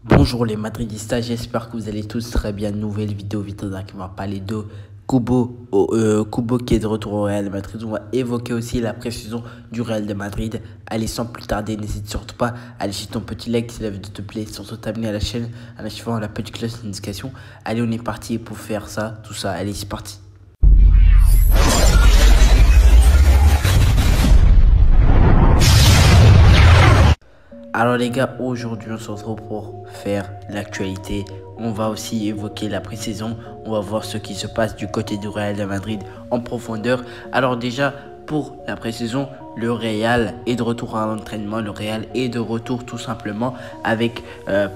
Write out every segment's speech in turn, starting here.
Bonjour les Madridistas, j'espère que vous allez tous très bien. Nouvelle vidéo qui va parler de Kubo qui est de retour au Real de Madrid. On va évoquer aussi la pré-saison du Real de Madrid. Allez, sans plus tarder, n'hésite surtout pas à laisser ton petit like si la vidéo te plaît, surtout t'abonner à la chaîne en activant la petite cloche de notification. Allez, on est parti pour faire ça, tout ça. Allez, c'est parti. Alors les gars, aujourd'hui on se retrouve pour faire l'actualité. On va aussi évoquer la pré-saison. On va voir ce qui se passe du côté du Real de Madrid en profondeur. Alors déjà, pour la pré-saison, le Real est de retour à l'entraînement. Le Real est de retour tout simplement avec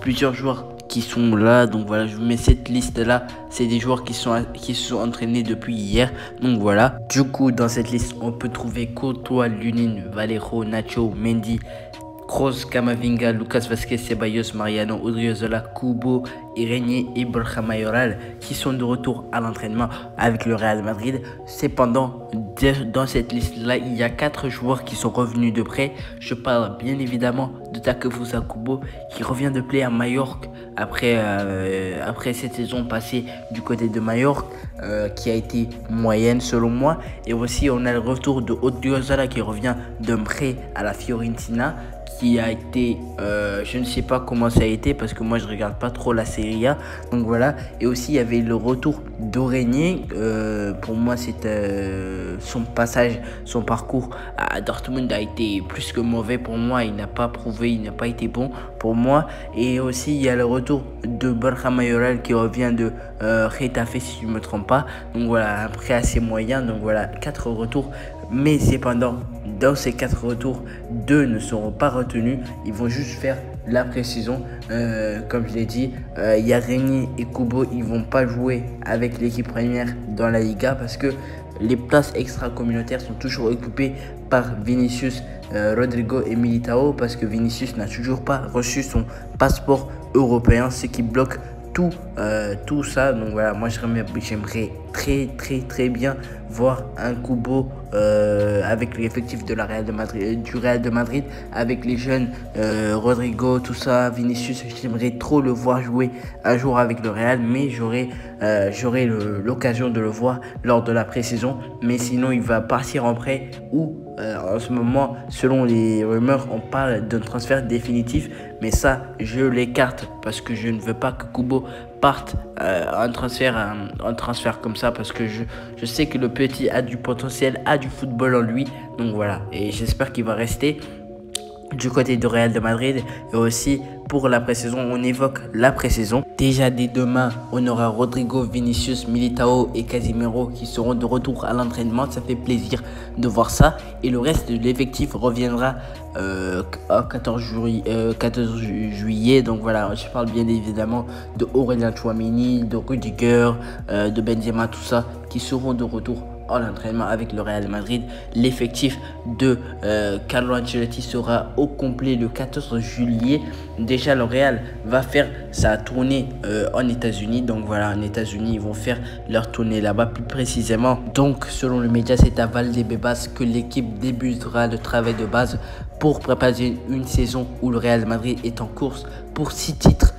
plusieurs joueurs qui sont là. Donc voilà, je vous mets cette liste là. C'est des joueurs qui se sont entraînés depuis hier. Donc voilà. Du coup, dans cette liste, on peut trouver Courtois, Lunin, Valero, Nacho, Mendy, Kroos, Camavinga, Lucas Vázquez, Ceballos, Mariano, Odriozola, Kubo, Renier et Borja Mayoral qui sont de retour à l'entraînement avec le Real Madrid. Cependant, dans cette liste-là, il y a 4 joueurs qui sont revenus de prêt. Je parle bien évidemment de Takefusa Kubo qui revient de prêt à Majorque après cette saison passée du côté de Majorque qui a été moyenne selon moi. Et aussi, on a le retour de Odriozola qui revient d'un prêt à la Fiorentina, qui a été, je ne sais pas comment ça a été parce que moi je regarde pas trop la Serie A, donc voilà. Et aussi il y avait le retour d'Orenier. Pour moi c'était son parcours à Dortmund a été plus que mauvais pour moi. Il n'a pas prouvé, il n'a pas été bon pour moi. Et aussi il y a le retour de Borja Mayoral qui revient de Getafe si je ne me trompe pas, donc voilà, un prêt assez moyen. Donc voilà, 4 retours, mais cependant dans ces 4 retours, 2 ne seront pas retenus. Ils vont juste faire la pré-saison. Comme je l'ai dit, il y a Renier et Kubo. Ils vont pas jouer avec l'équipe première dans la Liga parce que les places extra-communautaires sont toujours occupées par Vinicius, Rodrigo et Militao, parce que Vinicius n'a toujours pas reçu son passeport européen, ce qui bloque tout ça. Donc voilà, moi j'aimerais très bien voir un Kubo avec l'effectif de la Real de Madrid, du Real de Madrid, avec les jeunes Rodrigo, tout ça, Vinicius. J'aimerais trop le voir jouer un jour avec le Real, mais j'aurai l'occasion de le voir lors de la pré-saison. Mais sinon il va partir en prêt ou en ce moment, selon les rumeurs, on parle d'un transfert définitif. Mais ça, je l'écarte parce que je ne veux pas que Kubo parte en transfert comme ça, parce que je sais que le petit a du potentiel, a du football en lui. Donc voilà, et j'espère qu'il va rester du côté du Real de Madrid. Et aussi pour la pré-saison, on évoque la pré-saison. Déjà dès demain, on aura Rodrigo, Vinicius, Militao et Casemiro qui seront de retour à l'entraînement. Ça fait plaisir de voir ça. Et le reste de l'effectif reviendra à 14 juillet. Donc voilà, je parle bien évidemment de Aurélien Tchouaméni, de Rudiger, de Benzema, tout ça qui seront de retour en entraînement avec le Real Madrid. L'effectif de Carlo Ancelotti sera au complet le 14 juillet. Déjà, le Real va faire sa tournée en États-Unis. Donc voilà, en États-Unis, ils vont faire leur tournée là-bas plus précisément. Donc, selon le média, c'est à Valdebebas que l'équipe débutera le travail de base pour préparer une saison où le Real Madrid est en course pour 6 titres.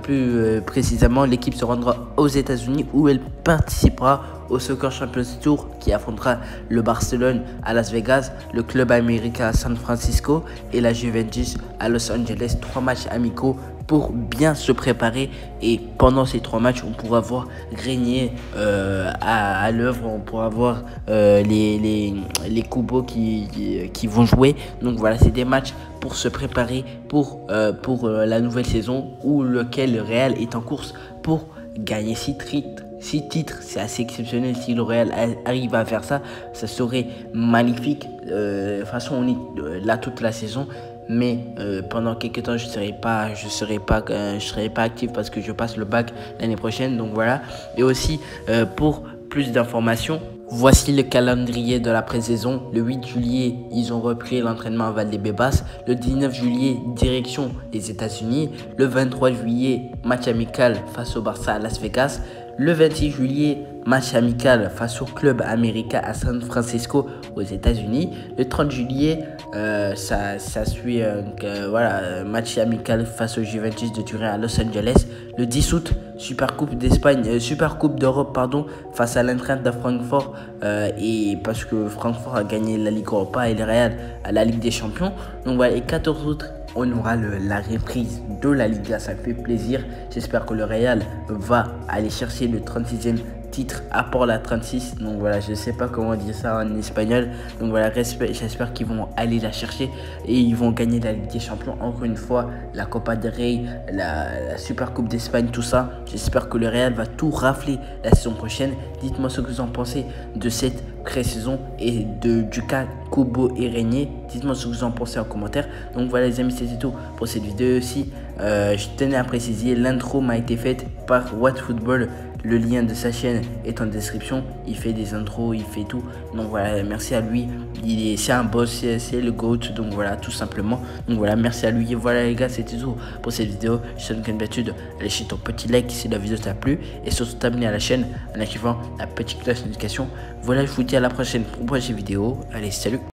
Plus précisément, l'équipe se rendra aux États-Unis où elle participera au Soccer Champions Tour qui affrontera le Barcelone à Las Vegas, le Club América à San Francisco et la Juventus à Los Angeles. 3 matchs amicaux pour bien se préparer, et pendant ces 3 matchs on pourra voir Renier à l'œuvre, on pourra voir les Kubo qui vont jouer. Donc voilà, c'est des matchs pour se préparer pour la nouvelle saison où lequel le Real est en course pour gagner 6 titres. C'est assez exceptionnel. Si le Real arrive à faire ça, ça serait magnifique. De toute façon, on est là toute la saison. Mais pendant quelques temps, je serai pas actif parce que je passe le bac l'année prochaine. Donc voilà. Et aussi, pour plus d'informations, voici le calendrier de la pré-saison. Le 8 juillet, ils ont repris l'entraînement à Valdebebas. Le 19 juillet, direction les États-Unis. Le 23 juillet, match amical face au Barça à Las Vegas. Le 26 juillet, match amical face au club américain à San Francisco aux États-Unis. Le 30 juillet, ça suit match amical face au Juventus de Turin à Los Angeles. Le 10 août, Super Coupe d'Europe face à l'Eintracht de Francfort et parce que Francfort a gagné la Ligue Europa et le Real à la Ligue des Champions. Donc voilà, et 14 août, on aura la reprise de la Liga, ça fait plaisir. J'espère que le Real va aller chercher le 36e titre à Porla 36. Donc voilà, je sais pas comment dire ça en espagnol. Donc voilà, j'espère qu'ils vont aller la chercher et ils vont gagner la Ligue des Champions encore une fois, la Copa del Rey, la Super Coupe d'Espagne, tout ça. J'espère que le Real va tout rafler la saison prochaine. Dites-moi ce que vous en pensez de cette pré-saison et du cas Kubo et Régnier. Dites-moi ce que vous en pensez en commentaire. Donc voilà les amis, c'était tout pour cette vidéo aussi. Je tenais à préciser, l'intro m'a été faite par What Football. Le lien de sa chaîne est en description. Il fait des intros, il fait tout. Donc voilà, merci à lui. C'est un boss, c'est le GOAT. Donc voilà, tout simplement. Donc voilà, merci à lui. Et voilà les gars, c'était tout pour cette vidéo. Je te donne comme d'habitude, allez chez ton petit like si la vidéo t'a plu. Et surtout t'abonner à la chaîne en activant la petite cloche de notification. Voilà, je vous dis à la prochaine pour une prochaine vidéo. Allez, salut!